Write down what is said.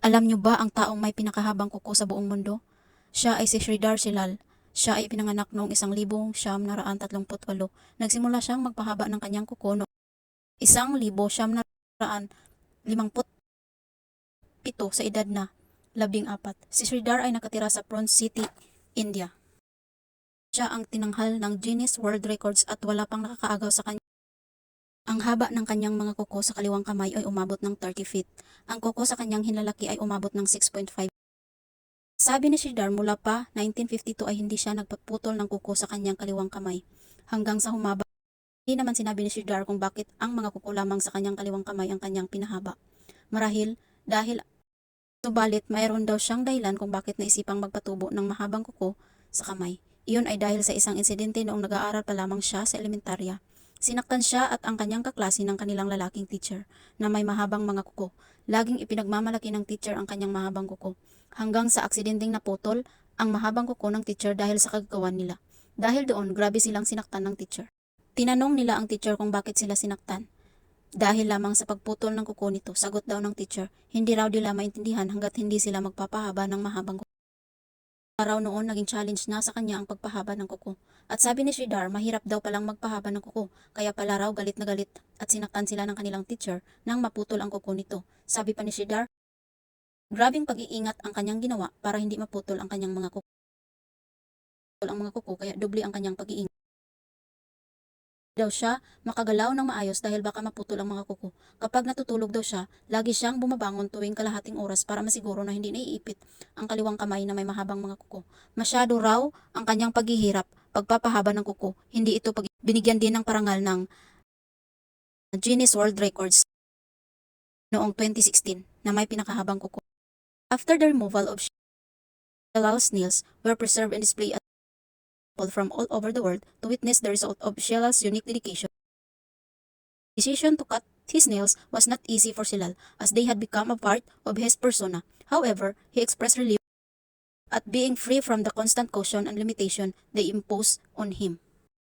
Alam niyo ba ang taong may pinakahabang kuko sa buong mundo? Siya ay si Sridhar Silal. Siya ay pinanganak noong 1938. Nagsimula siyang magpahaba ng kanyang kuko noong 1957 sa edad na 14. Si Sridhar ay nakatira sa Bronx City, India. Siya ang tinanghal ng Guinness World Records at wala pang nakakaagaw sa kanya. Ang haba ng kanyang mga kuko sa kaliwang kamay ay umabot ng 30 feet. Ang kuko sa kanyang hinlalaki ay umabot ng 6.5. Sabi ni Sridhar mula pa 1952 ay hindi siya nagpaputol ng kuko sa kanyang kaliwang kamay hanggang sa humaba. Hindi naman sinabi ni Sridhar kung bakit ang mga kuko lamang sa kanyang kaliwang kamay ang kanyang pinahaba. Marahil dahil subalit mayroon daw siyang dahilan kung bakit naisipang magpatubo ng mahabang kuko sa kamay. Iyon ay dahil sa isang insidente noong nag-aaral pa lamang siya sa elementarya. Sinaktan siya at ang kanyang kaklase ng kanilang lalaking teacher na may mahabang mga kuko. Laging ipinagmamalaki ng teacher ang kanyang mahabang kuko. Hanggang sa aksidenteng naputol ang mahabang kuko ng teacher dahil sa kagagawan nila. Dahil doon, grabe silang sinaktan ng teacher. Tinanong nila ang teacher kung bakit sila sinaktan. Dahil lamang sa pagputol ng kuko nito, sagot daw ng teacher, hindi raw nila maintindihan hanggat hindi sila magpapahaba ng mahabang kuko. Araw noon, naging challenge na sa kanya ang pagpahaba ng kuko. At sabi ni Sridhar, mahirap daw palang magpahaba ng kuko, kaya pala raw galit na galit at sinaktan sila ng kanilang teacher nang maputol ang kuko nito. Sabi pa ni Sridhar, grabing pag-iingat ang kanyang ginawa para hindi maputol ang kanyang mga kuko. Kaya doble ang kanyang pag-iingat. Daw siya makagalaw ng maayos dahil baka maputol ang mga kuko. Kapag natutulog daw siya, lagi siyang bumabangon tuwing kalahating oras para masiguro na hindi naiipit ang kaliwang kamay na may mahabang mga kuko. Masyado raw ang kanyang paghihirap, pagpapahaba ng kuko. Hindi ito binigyan din ng parangal ng Guinness World Records noong 2016 na may pinakahabang kuko. After the removal of Shilal's nails were preserved and displayed at people from all over the world to witness the result of Shilal's unique dedication. The decision to cut his nails was not easy for Shilal as they had become a part of his persona. However, he expressed relief at being free from the constant caution and limitation they imposed on him.